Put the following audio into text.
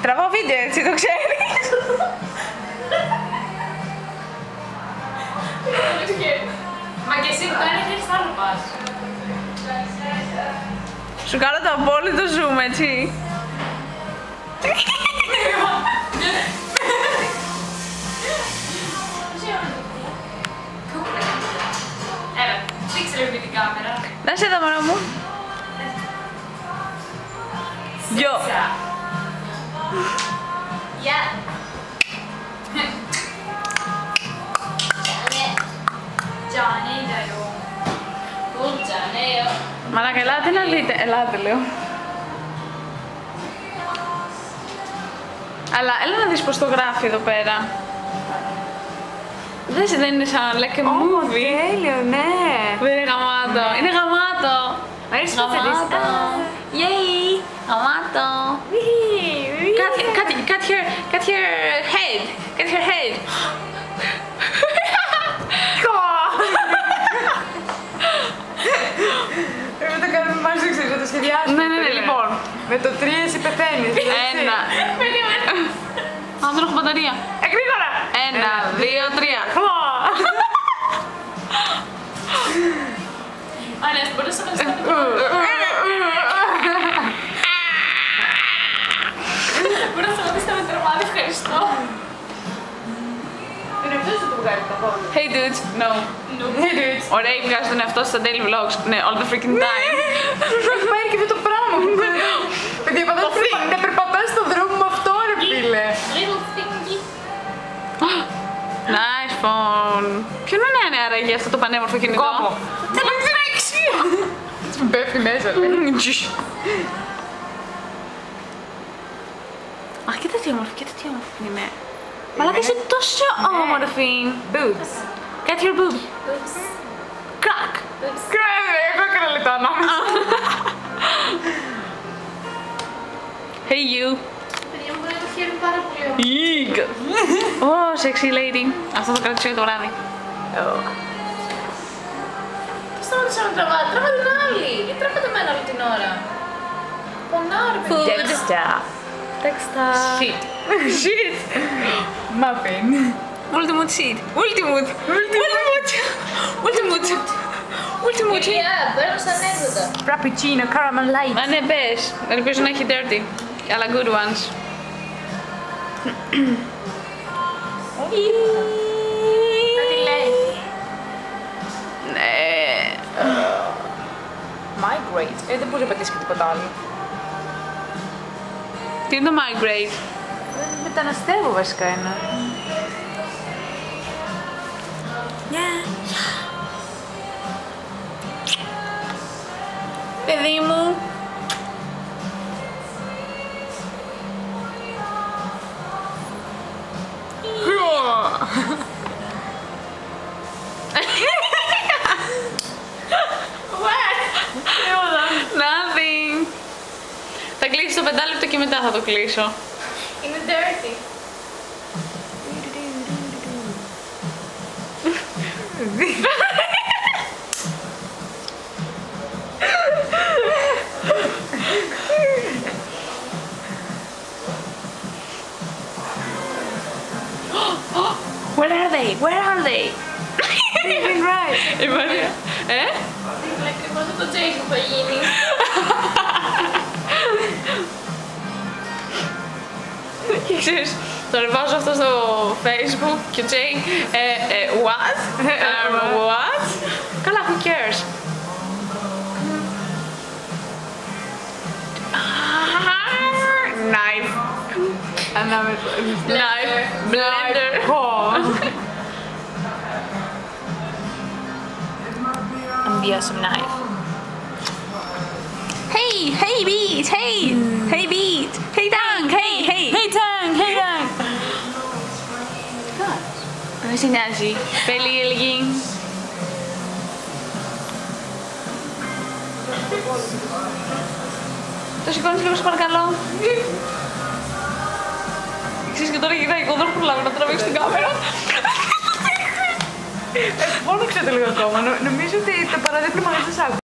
Τραβάω βίντεο έτσι, το ξέρεις. Μα και εσύ που το ένα χέρι άλλο πας. Σου κάνω το απόλυτο zoom, έτσι. Έλα, δείξε λίγο την κάμερα. Να σε δω, μωρό μου. Γιο. Γεια. Τζάνε, τζανό. Κουλ τζανέο. Μαλάκα, ελάτε να δείτε. Ελάτε, λέω. Αλλά έλα να δεις πως το γράφει εδώ πέρα. Δεν είναι σαν like a movie. Τέλειο, ναι. Δεν είναι γαμάτο. Είναι γαμάτο. Μ' αρέσει που θα δεις. Yay! Γαμάτο. Cut your head. Cut your head. Πρέπει να το κάνουμε μαζί, ξέρεις, να το σχεδιάσουμε. Ναι, λοιπόν. Με το 3 εσύ πεθαίνεις. Ένα. Α, δεν έχω μπαταρία. Γρήγορα. 1, 2, 3. Άρα, μπορείς να μας Μπορείς να πατήσεις με τρομάδι, ευχαριστώ. Είναι αυτός που το βγάζει το πόδι. Hey dudes. No. Hey dudes. Ωραία, βγάζει τον εαυτό στα daily vlogs. Ναι, all the freaking time. Έχει πάρει και αυτό το πράγμα. Παιδιά, να περπατάς στον δρόμο με αυτό, ρε φίλε. Little thingy. Nice phone. Ποιο είναι άραγε αυτό το πανέμορφο κινητό? Κόμμο. Δεν έχει τρέξει. Μου πέφτει μέσα, λέει. Αχ, κοίτα τι όμορφη, κοίτα τι όμορφη είναι. Μαλάκα, είσαι τόσο όμορφη. Boobs. Get your boob. Oops. Crack. Oops. Εγώ έκανα λεπτό ανάμεσα. Hey you. Παιδιά μου, μπορεί να το χαίρομαι πάρα πολύ. Eek. Oh, sexy lady. Αυτό το κρατήσω για το βράδυ. Τι σταματήσα να τραβάτε, τραβάτε την άλλη. Γιατί τραβάτε εμένα όλη την ώρα. Πονάω ρε παιδιά. Dexter. Dexter. Shit. Shit. Muffin. Ultimate shit. Ultimate. Ultimate. Κυρία, παίρνω σαν ανέκδοτα. Frappuccino, caramel light. Μα ναι, πες. Ελπίζω να έχει dirty. Αλλά good ones. Κάτι λέει. Ναι. Migrate. Δεν μπορείς να πατήσεις και τίποτα άλλο. Τι είναι το migrate? Μεταναστεύω βασικά ένα. Παιδί μου. Nothing. Θα κλείσει το 5 λεπτό και μετά θα το κλείσω. Είναι dirty. Where are they? Where are they? Living right. Η Μαρία. Δίπλα ακριβώς με το Jake που θα γίνει. Και ξέρεις, το ρεβάζω αυτό στο Facebook και ο Τζέι, what? What? Καλά, who cares? Knife. Ανάμεσα. Knife. Blender. I'm be some knife. Hey, hey Beat, hey, hey Beat, hey Tank, hey, hey. Hey Tank, hey Tank. Δεν σε νοιάζει, πέλη ελγή. Το σηκώνεις λίγο, σε παρακαλώ. Ξέρεις και τώρα γυρνάει, εγώ δεν προλάβω να τραβήξω την κάμερα. Φώναξε το λίγο ακόμα, νομίζω ότι το παραδίπλωμα δεν σας άκουσα.